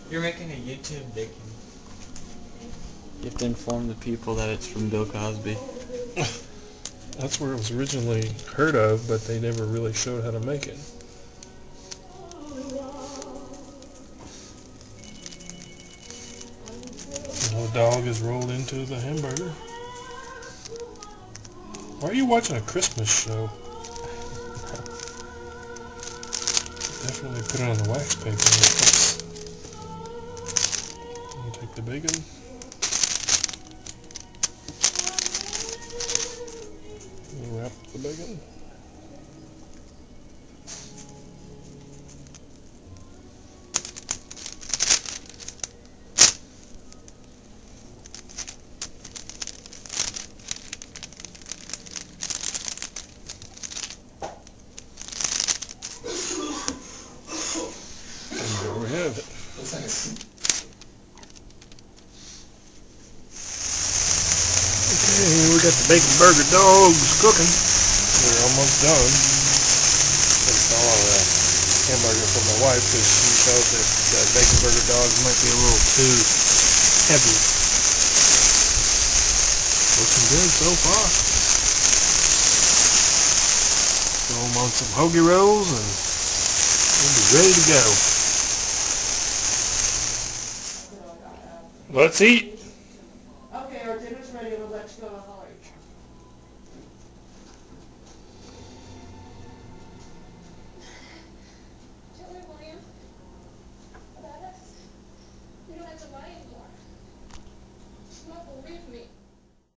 You're making a YouTube bacon. You have to inform the people that it's from Bill Cosby. That's where it was originally heard of, but they never really showed how to make it. The dog is rolled into the hamburger. Why are you watching a Christmas show? Definitely put it on the wax paper. You take the bacon. You wrap the bacon. And there we have it. Looks like a Okay, we got the bacon burger dogs cooking. We're almost done. Install a hamburger for my wife because she felt that bacon burger dogs might be a little too heavy. Looking good so far. Throw them on some hoagie rolls and we'll be ready to go. Let's eat.